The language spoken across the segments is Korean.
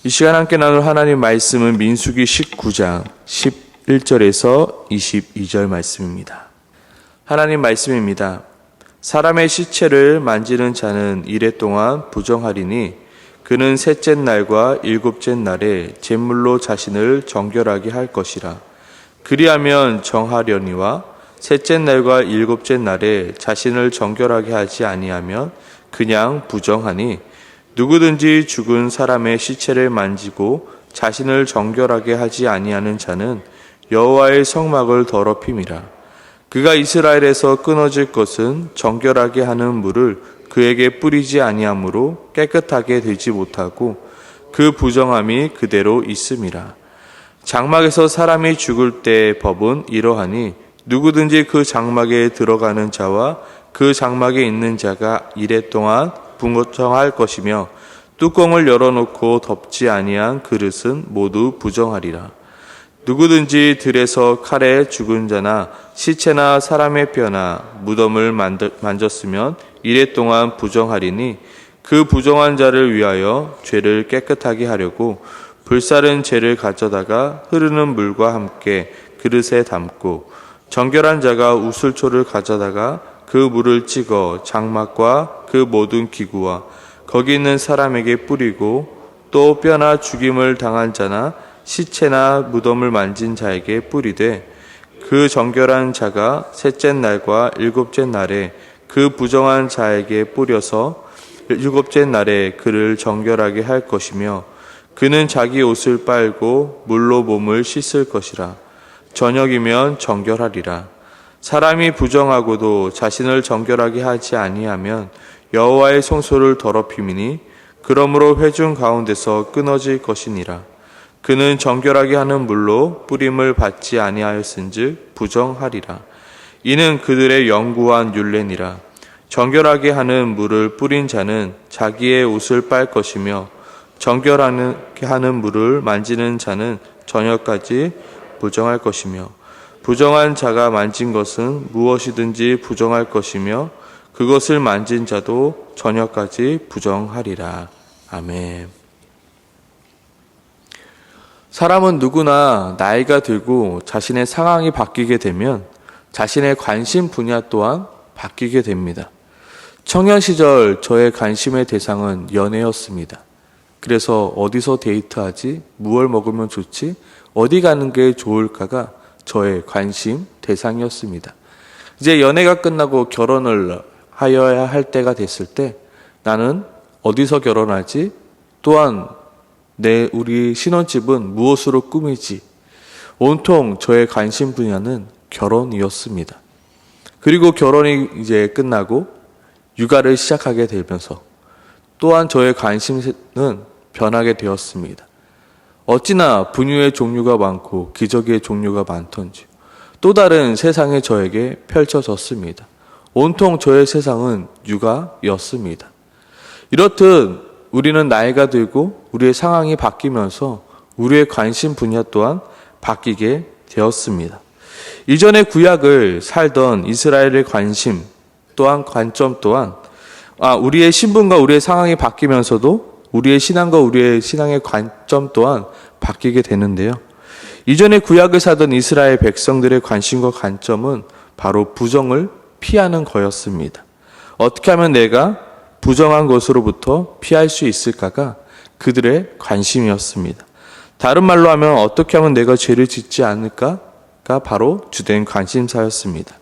이 시간 함께 나눌 하나님 말씀은 민수기 19장 11절에서 22절 말씀입니다. 하나님 말씀입니다. 사람의 시체를 만지는 자는 이래 동안 부정하리니 그는 셋째 날과 일곱째 날에 제물로 자신을 정결하게 할 것이라. 그리하면 정하려니와 셋째 날과 일곱째 날에 자신을 정결하게 하지 아니하면 그냥 부정하니 누구든지 죽은 사람의 시체를 만지고 자신을 정결하게 하지 아니하는 자는 여호와의 성막을 더럽힘이라. 그가 이스라엘에서 끊어질 것은 정결하게 하는 물을 그에게 뿌리지 아니하므로 깨끗하게 되지 못하고 그 부정함이 그대로 있음이라. 장막에서 사람이 죽을 때의 법은 이러하니 누구든지 그 장막에 들어가는 자와 그 장막에 있는 자가 이래 동안 부정할 것이며 뚜껑을 열어놓고 덮지 아니한 그릇은 모두 부정하리라. 누구든지 들에서 칼에 죽은 자나 시체나 사람의 뼈나 무덤을 만졌으면 이래 동안 부정하리니 그 부정한 자를 위하여 죄를 깨끗하게 하려고 불사른 재를 가져다가 흐르는 물과 함께 그릇에 담고 정결한 자가 우슬초를 가져다가 그 물을 찍어 장막과 그 모든 기구와 거기 있는 사람에게 뿌리고 또 뼈나 죽임을 당한 자나 시체나 무덤을 만진 자에게 뿌리되 그 정결한 자가 셋째 날과 일곱째 날에 그 부정한 자에게 뿌려서 일곱째 날에 그를 정결하게 할 것이며 그는 자기 옷을 빨고 물로 몸을 씻을 것이라. 저녁이면 정결하리라. 사람이 부정하고도 자신을 정결하게 하지 아니하면 여호와의 성소를 더럽힘이니 그러므로 회중 가운데서 끊어질 것이니라. 그는 정결하게 하는 물로 뿌림을 받지 아니하였은즉 부정하리라. 이는 그들의 영구한 율례니라. 정결하게 하는 물을 뿌린 자는 자기의 옷을 빨 것이며 정결하게 하는 물을 만지는 자는 저녁까지 부정할 것이며 부정한 자가 만진 것은 무엇이든지 부정할 것이며 그것을 만진 자도 저녁까지 부정하리라. 아멘. 사람은 누구나 나이가 들고 자신의 상황이 바뀌게 되면 자신의 관심 분야 또한 바뀌게 됩니다. 청년 시절 저의 관심의 대상은 연애였습니다. 그래서 어디서 데이트하지? 무얼 먹으면 좋지? 어디 가는 게 좋을까가 저의 관심 대상이었습니다. 이제 연애가 끝나고 결혼을 하여야 할 때가 됐을 때 나는 어디서 결혼하지? 또한 우리 신혼집은 무엇으로 꾸미지? 온통 저의 관심 분야는 결혼이었습니다. 그리고 결혼이 이제 끝나고 육아를 시작하게 되면서 또한 저의 관심은 변하게 되었습니다. 어찌나 분유의 종류가 많고 기저귀의 종류가 많던지 또 다른 세상이 저에게 펼쳐졌습니다. 온통 저의 세상은 육아였습니다. 이렇듯 우리는 나이가 들고 우리의 상황이 바뀌면서 우리의 관심 분야 또한 바뀌게 되었습니다. 이전의 구약을 살던 이스라엘의 관심 또한 관점 또한 우리의 신분과 우리의 상황이 바뀌면서도 우리의 신앙과 우리의 신앙의 관점 또한 바뀌게 되는데요. 이전에 구약을 사던 이스라엘 백성들의 관심과 관점은 바로 부정을 피하는 거였습니다. 어떻게 하면 내가 부정한 것으로부터 피할 수 있을까가 그들의 관심이었습니다. 다른 말로 하면 어떻게 하면 내가 죄를 짓지 않을까가 바로 주된 관심사였습니다.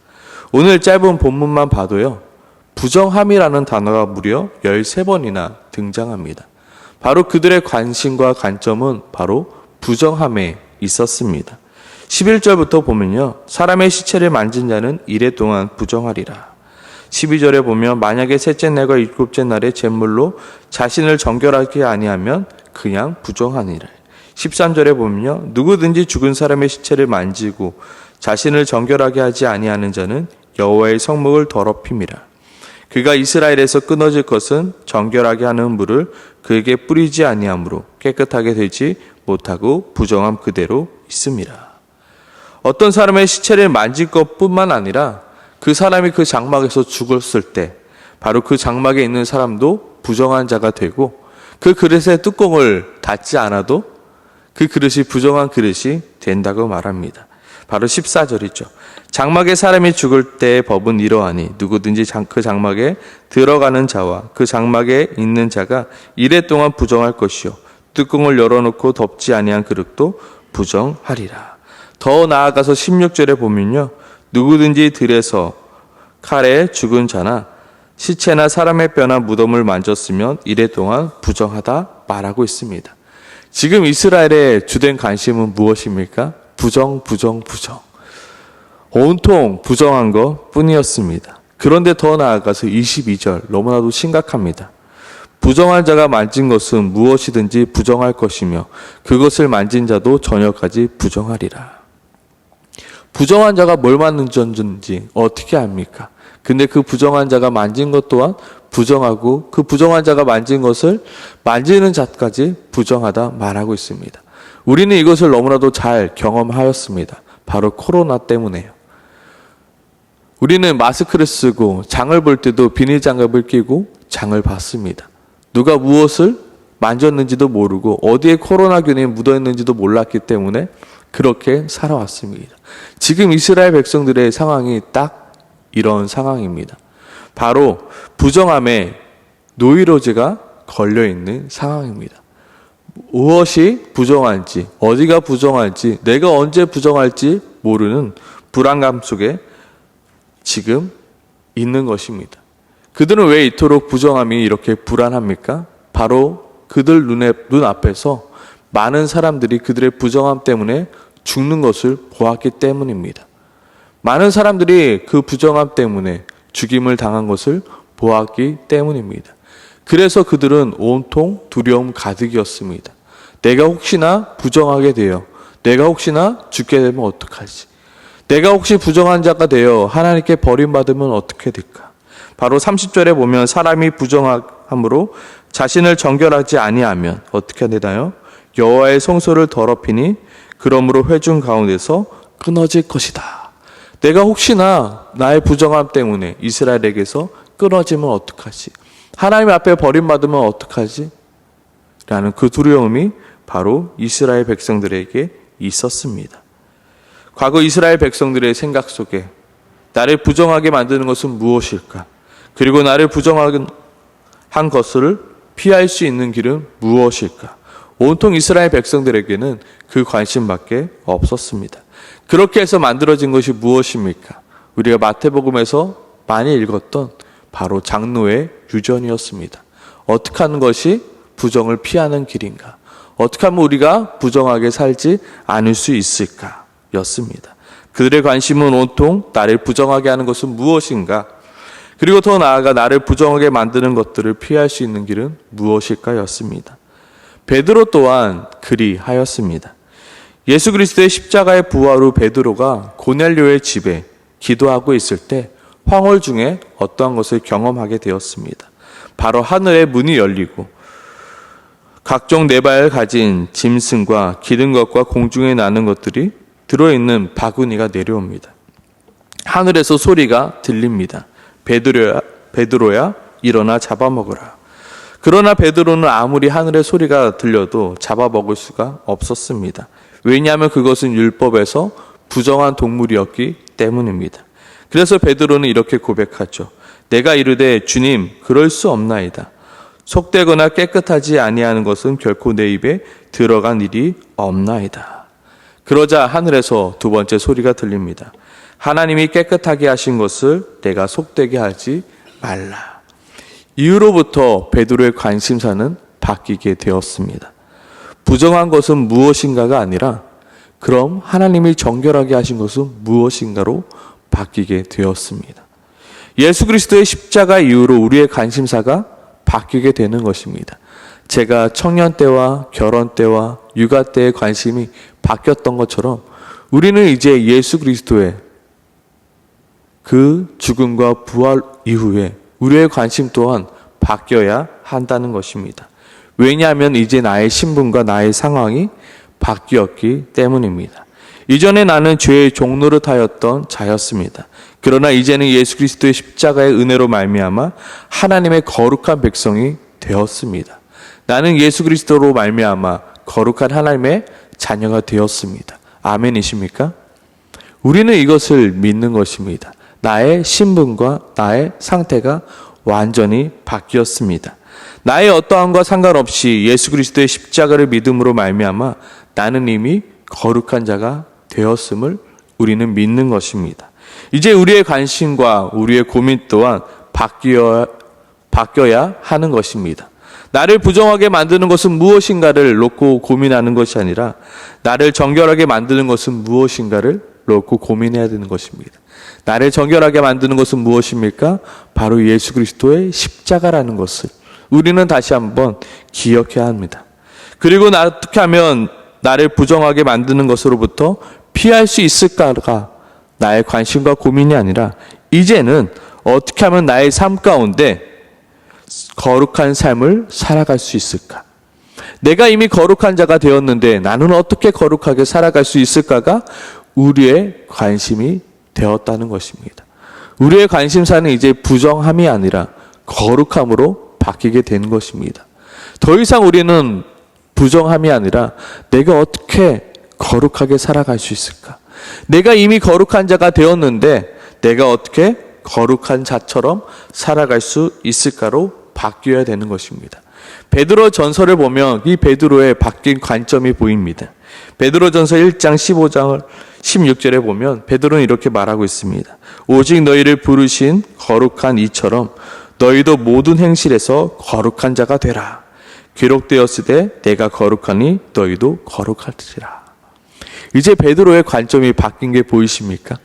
오늘 짧은 본문만 봐도요. 부정함이라는 단어가 무려 13번이나 등장합니다. 바로 그들의 관심과 관점은 바로 부정함에 있었습니다. 11절부터 보면요. 사람의 시체를 만진 자는 이래 동안 부정하리라. 12절에 보면 만약에 셋째 날과 일곱째 날에 제물로 자신을 정결하게 아니하면 그냥 부정하니라. 13절에 보면요. 누구든지 죽은 사람의 시체를 만지고 자신을 정결하게 하지 아니하는 자는 여호와의 성막을 더럽힘이라. 그가 이스라엘에서 끊어질 것은 정결하게 하는 물을 그에게 뿌리지 아니하므로 깨끗하게 되지 못하고 부정함 그대로 있음이라. 어떤 사람의 시체를 만질 것뿐만 아니라 그 사람이 그 장막에서 죽었을 때 바로 그 장막에 있는 사람도 부정한 자가 되고 그 그릇의 뚜껑을 닫지 않아도 그 그릇이 부정한 그릇이 된다고 말합니다. 바로 14절이죠. 장막에 사람이 죽을 때의 법은 이러하니 누구든지 그 장막에 들어가는 자와 그 장막에 있는 자가 이래 동안 부정할 것이요 뚜껑을 열어놓고 덮지 아니한 그릇도 부정하리라. 더 나아가서 16절에 보면요, 누구든지 들에서 칼에 죽은 자나 시체나 사람의 뼈나 무덤을 만졌으면 이래 동안 부정하다 말하고 있습니다. 지금 이스라엘의 주된 관심은 무엇입니까? 부정. 온통 부정한 것 뿐이었습니다. 그런데 더 나아가서 22절 너무나도 심각합니다. 부정한 자가 만진 것은 무엇이든지 부정할 것이며 그것을 만진 자도 저녁까지 부정하리라. 부정한 자가 뭘 만졌는지 어떻게 압니까? 근데 그 부정한 자가 만진 것 또한 부정하고 그 부정한 자가 만진 것을 만지는 자까지 부정하다 말하고 있습니다. 우리는 이것을 너무나도 잘 경험하였습니다. 바로 코로나 때문에요. 우리는 마스크를 쓰고 장을 볼 때도 비닐장갑을 끼고 장을 봤습니다. 누가 무엇을 만졌는지도 모르고 어디에 코로나균이 묻어있는지도 몰랐기 때문에 그렇게 살아왔습니다. 지금 이스라엘 백성들의 상황이 딱 이런 상황입니다. 바로 부정함에 노이로제가 걸려있는 상황입니다. 무엇이 부정한지, 어디가 부정한지, 내가 언제 부정할지 모르는 불안감 속에 지금 있는 것입니다. 그들은 왜 이토록 부정함이 이렇게 불안합니까? 바로 그들 눈앞에서 많은 사람들이 그들의 부정함 때문에 죽는 것을 보았기 때문입니다. 많은 사람들이 그 부정함 때문에 죽임을 당한 것을 보았기 때문입니다. 그래서 그들은 온통 두려움 가득이었습니다. 내가 혹시나 부정하게 되어 내가 혹시나 죽게 되면 어떡하지? 내가 혹시 부정한 자가 되어 하나님께 버림받으면 어떻게 될까? 바로 30절에 보면 사람이 부정함으로 자신을 정결하지 아니하면 어떻게 되나요? 여호와의 성소를 더럽히니 그러므로 회중 가운데서 끊어질 것이다. 내가 혹시나 나의 부정함 때문에 이스라엘에게서 끊어지면 어떡하지? 하나님 앞에 버림받으면 어떡하지? 라는 그 두려움이 바로 이스라엘 백성들에게 있었습니다. 과거 이스라엘 백성들의 생각 속에 나를 부정하게 만드는 것은 무엇일까? 그리고 나를 부정한 것을 피할 수 있는 길은 무엇일까? 온통 이스라엘 백성들에게는 그 관심밖에 없었습니다. 그렇게 해서 만들어진 것이 무엇입니까? 우리가 마태복음에서 많이 읽었던 바로 장로의 유전이었습니다. 어떻게 하는 것이 부정을 피하는 길인가? 어떻게 하면 우리가 부정하게 살지 않을 수 있을까? 였습니다. 그들의 관심은 온통 나를 부정하게 하는 것은 무엇인가? 그리고 더 나아가 나를 부정하게 만드는 것들을 피할 수 있는 길은 무엇일까? 였습니다. 베드로 또한 그리하였습니다. 예수 그리스도의 십자가의 부활 후 베드로가 고넬료의 집에 기도하고 있을 때 황홀 중에 어떠한 것을 경험하게 되었습니다. 바로 하늘의 문이 열리고 각종 네발 가진 짐승과 기른 것과 공중에 나는 것들이 들어있는 바구니가 내려옵니다. 하늘에서 소리가 들립니다. 베드로야 일어나 잡아먹으라. 그러나 베드로는 아무리 하늘의 소리가 들려도 잡아먹을 수가 없었습니다. 왜냐하면 그것은 율법에서 부정한 동물이었기 때문입니다. 그래서 베드로는 이렇게 고백하죠. 내가 이르되 주님 그럴 수 없나이다. 속되거나 깨끗하지 아니하는 것은 결코 내 입에 들어간 일이 없나이다. 그러자 하늘에서 두 번째 소리가 들립니다. 하나님이 깨끗하게 하신 것을 내가 속되게 하지 말라. 이후로부터 베드로의 관심사는 바뀌게 되었습니다. 부정한 것은 무엇인가가 아니라 그럼 하나님이 정결하게 하신 것은 무엇인가로 바뀌게 되었습니다. 예수 그리스도의 십자가 이후로 우리의 관심사가 바뀌게 되는 것입니다. 제가 청년 때와 결혼 때와 육아 때의 관심이 바뀌었던 것처럼 우리는 이제 예수 그리스도의 그 죽음과 부활 이후에 우리의 관심 또한 바뀌어야 한다는 것입니다. 왜냐하면 이제 나의 신분과 나의 상황이 바뀌었기 때문입니다. 이전에 나는 죄의 종노릇하였던 자였습니다. 그러나 이제는 예수 그리스도의 십자가의 은혜로 말미암아 하나님의 거룩한 백성이 되었습니다. 나는 예수 그리스도로 말미암아 거룩한 하나님의 자녀가 되었습니다. 아멘이십니까? 우리는 이것을 믿는 것입니다. 나의 신분과 나의 상태가 완전히 바뀌었습니다. 나의 어떠함과 상관없이 예수 그리스도의 십자가를 믿음으로 말미암아 나는 이미 거룩한 자가 되었음을 우리는 믿는 것입니다. 이제 우리의 관심과 우리의 고민 또한 바뀌어야 하는 것입니다. 나를 부정하게 만드는 것은 무엇인가를 놓고 고민하는 것이 아니라 나를 정결하게 만드는 것은 무엇인가를 놓고 고민해야 되는 것입니다. 나를 정결하게 만드는 것은 무엇입니까? 바로 예수 그리스도의 십자가라는 것을 우리는 다시 한번 기억해야 합니다. 그리고 어떻게 하면 나를 부정하게 만드는 것으로부터 피할 수 있을까가 나의 관심과 고민이 아니라 이제는 어떻게 하면 나의 삶 가운데 거룩한 삶을 살아갈 수 있을까? 내가 이미 거룩한 자가 되었는데 나는 어떻게 거룩하게 살아갈 수 있을까가 우리의 관심이 되었다는 것입니다. 우리의 관심사는 이제 부정함이 아니라 거룩함으로 바뀌게 된 것입니다. 더 이상 우리는 부정함이 아니라 내가 어떻게 거룩하게 살아갈 수 있을까? 내가 이미 거룩한 자가 되었는데 내가 어떻게 거룩한 자처럼 살아갈 수 있을까로 바뀌어야 되는 것입니다. 베드로 전서를 보면 이 베드로의 바뀐 관점이 보입니다. 베드로 전서 1장 15장 16절에 보면 베드로는 이렇게 말하고 있습니다. 오직 너희를 부르신 거룩한 이처럼 너희도 모든 행실에서 거룩한 자가 되라. 기록되었으되 내가 거룩하니 너희도 거룩할지라. 이제 베드로의 관점이 바뀐 게 보이십니까?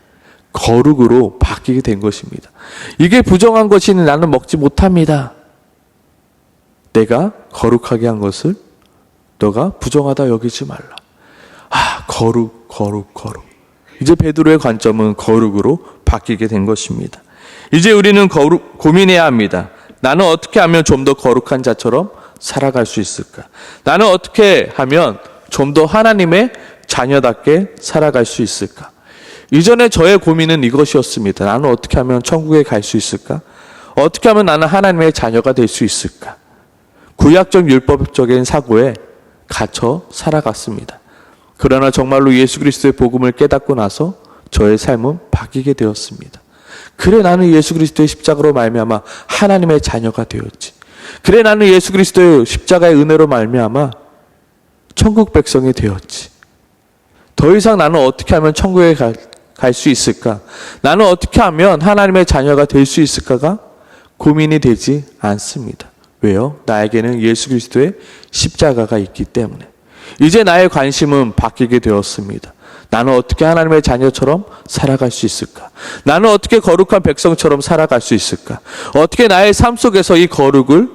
거룩으로 바뀌게 된 것입니다. 이게 부정한 것이니 나는 먹지 못합니다. 내가 거룩하게 한 것을 너가 부정하다 여기지 말라. 거룩. 이제 베드로의 관점은 거룩으로 바뀌게 된 것입니다. 이제 우리는 고민해야 합니다. 나는 어떻게 하면 좀 더 거룩한 자처럼 살아갈 수 있을까? 나는 어떻게 하면 좀 더 하나님의 자녀답게 살아갈 수 있을까? 이전에 저의 고민은 이것이었습니다. 나는 어떻게 하면 천국에 갈 수 있을까? 어떻게 하면 나는 하나님의 자녀가 될 수 있을까? 구약적 율법적인 사고에 갇혀 살아갔습니다. 그러나 정말로 예수 그리스도의 복음을 깨닫고 나서 저의 삶은 바뀌게 되었습니다. 그래 나는 예수 그리스도의 십자가로 말미암아 하나님의 자녀가 되었지. 그래 나는 예수 그리스도의 십자가의 은혜로 말미암아 천국 백성이 되었지. 더 이상 나는 어떻게 하면 천국에 갈 수 있을까? 나는 어떻게 하면 하나님의 자녀가 될 수 있을까가 고민이 되지 않습니다. 왜요? 나에게는 예수 그리스도의 십자가가 있기 때문에. 이제 나의 관심은 바뀌게 되었습니다. 나는 어떻게 하나님의 자녀처럼 살아갈 수 있을까? 나는 어떻게 거룩한 백성처럼 살아갈 수 있을까? 어떻게 나의 삶 속에서 이 거룩을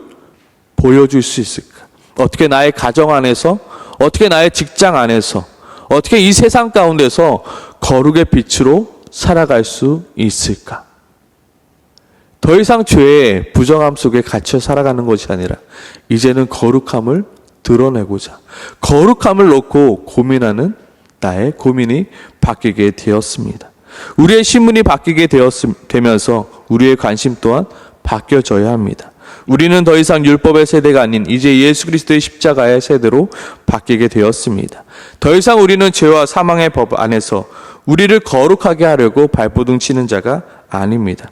보여줄 수 있을까? 어떻게 나의 가정 안에서, 어떻게 나의 직장 안에서, 어떻게 이 세상 가운데서 거룩의 빛으로 살아갈 수 있을까? 더 이상 죄의 부정함 속에 갇혀 살아가는 것이 아니라 이제는 거룩함을 드러내고자 거룩함을 놓고 고민하는 나의 고민이 바뀌게 되었습니다. 우리의 신분이 바뀌게 되면서 우리의 관심 또한 바뀌어져야 합니다. 우리는 더 이상 율법의 세대가 아닌 이제 예수 그리스도의 십자가의 세대로 바뀌게 되었습니다. 더 이상 우리는 죄와 사망의 법 안에서 우리를 거룩하게 하려고 발버둥 치는 자가 아닙니다.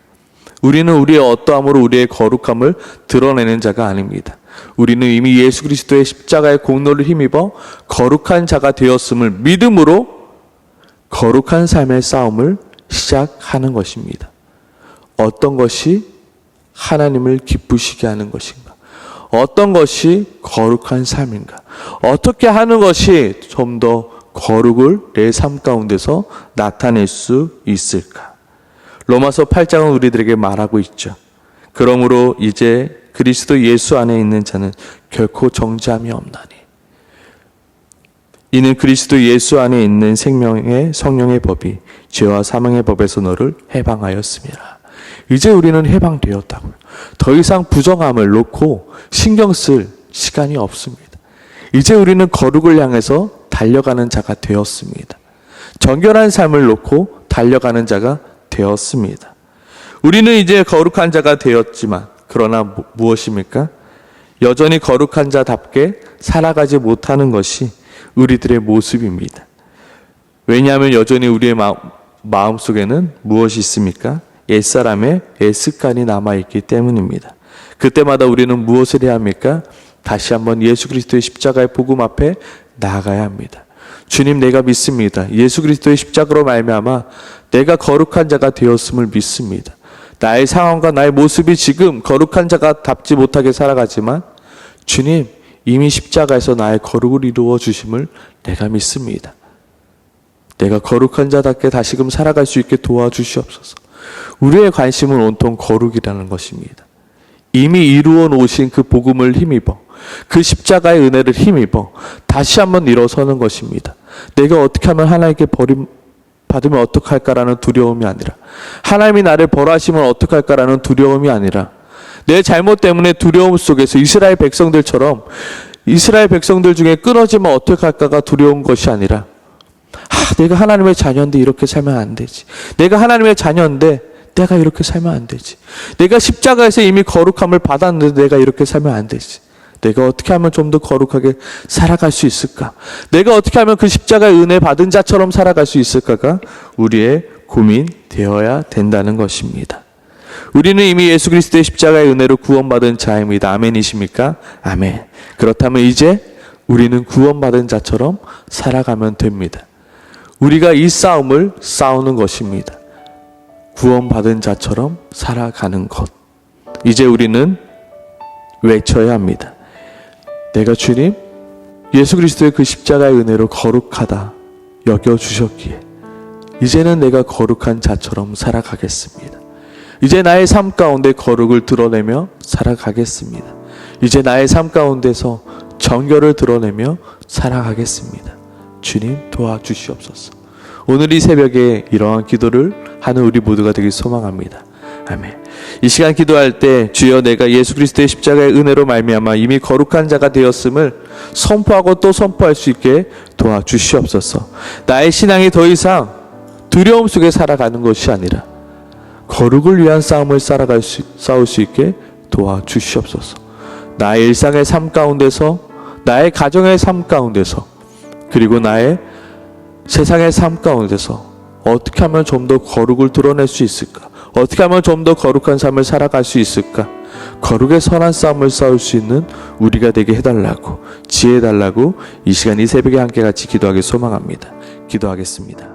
우리는 우리의 어떠함으로 우리의 거룩함을 드러내는 자가 아닙니다. 우리는 이미 예수 그리스도의 십자가의 공로를 힘입어 거룩한 자가 되었음을 믿음으로 거룩한 삶의 싸움을 시작하는 것입니다. 어떤 것이 하나님을 기쁘시게 하는 것인가? 어떤 것이 거룩한 삶인가? 어떻게 하는 것이 좀 더 거룩을 내 삶 가운데서 나타낼 수 있을까? 로마서 8장은 우리들에게 말하고 있죠. 그러므로 이제 그리스도 예수 안에 있는 자는 결코 정죄함이 없나니 이는 그리스도 예수 안에 있는 생명의 성령의 법이 죄와 사망의 법에서 너를 해방하였습니다. 이제 우리는 해방되었다고요. 더 이상 부정함을 놓고 신경 쓸 시간이 없습니다. 이제 우리는 거룩을 향해서 달려가는 자가 되었습니다. 정결한 삶을 놓고 달려가는 자가 되었습니다. 우리는 이제 거룩한 자가 되었지만 그러나 무엇입니까? 여전히 거룩한 자답게 살아가지 못하는 것이 우리들의 모습입니다. 왜냐하면 여전히 우리의 마음속에는 무엇이 있습니까? 옛사람의 옛습관이 남아있기 때문입니다. 그때마다 우리는 무엇을 해야 합니까? 다시 한번 예수 그리스도의 십자가의 복음 앞에 나아가야 합니다. 주님, 내가 믿습니다. 예수 그리스도의 십자가로 말미암아 내가 거룩한 자가 되었음을 믿습니다. 나의 상황과 나의 모습이 지금 거룩한 자가 답지 못하게 살아가지만 주님, 이미 십자가에서 나의 거룩을 이루어 주심을 내가 믿습니다. 내가 거룩한 자답게 다시금 살아갈 수 있게 도와주시옵소서. 우리의 관심은 온통 거룩이라는 것입니다. 이미 이루어 놓으신 그 복음을 힘입어, 그 십자가의 은혜를 힘입어 다시 한번 일어서는 것입니다. 내가 어떻게 하면 하나님께 버림받으면 어떡할까라는 두려움이 아니라, 하나님이 나를 벌하시면 어떡할까라는 두려움이 아니라, 내 잘못 때문에 두려움 속에서 이스라엘 백성들처럼 이스라엘 백성들 중에 끊어지면 어떡할까가 두려운 것이 아니라, 내가 하나님의 자녀인데 이렇게 살면 안 되지. 내가 하나님의 자녀인데 내가 이렇게 살면 안 되지. 내가 십자가에서 이미 거룩함을 받았는데 내가 이렇게 살면 안 되지. 내가 어떻게 하면 좀 더 거룩하게 살아갈 수 있을까? 내가 어떻게 하면 그 십자가의 은혜 받은 자처럼 살아갈 수 있을까가 우리의 고민 되어야 된다는 것입니다. 우리는 이미 예수 그리스도의 십자가의 은혜로 구원받은 자입니다. 아멘이십니까? 아멘. 그렇다면 이제 우리는 구원받은 자처럼 살아가면 됩니다. 우리가 이 싸움을 싸우는 것입니다. 구원받은 자처럼 살아가는 것. 이제 우리는 외쳐야 합니다. 내가 주님, 예수 그리스도의 그 십자가의 은혜로 거룩하다 여겨주셨기에 이제는 내가 거룩한 자처럼 살아가겠습니다. 이제 나의 삶 가운데 거룩을 드러내며 살아가겠습니다. 이제 나의 삶 가운데서 정결을 드러내며 살아가겠습니다. 주님, 도와주시옵소서. 오늘 이 새벽에 이러한 기도를 하는 우리 모두가 되길 소망합니다. 아멘. 이 시간 기도할 때 주여, 내가 예수 그리스도의 십자가의 은혜로 말미암아 이미 거룩한 자가 되었음을 선포하고 또 선포할 수 있게 도와주시옵소서. 나의 신앙이 더 이상 두려움 속에 살아가는 것이 아니라 거룩을 위한 싸움을 싸울 수 있게 도와주시옵소서. 나의 일상의 삶 가운데서, 나의 가정의 삶 가운데서, 그리고 나의 세상의 삶 가운데서 어떻게 하면 좀 더 거룩을 드러낼 수 있을까? 어떻게 하면 좀 더 거룩한 삶을 살아갈 수 있을까? 거룩의 선한 싸움을 싸울 수 있는 우리가 되게 해달라고, 지혜해달라고 이 시간 이 새벽에 함께 같이 기도하길 소망합니다. 기도하겠습니다.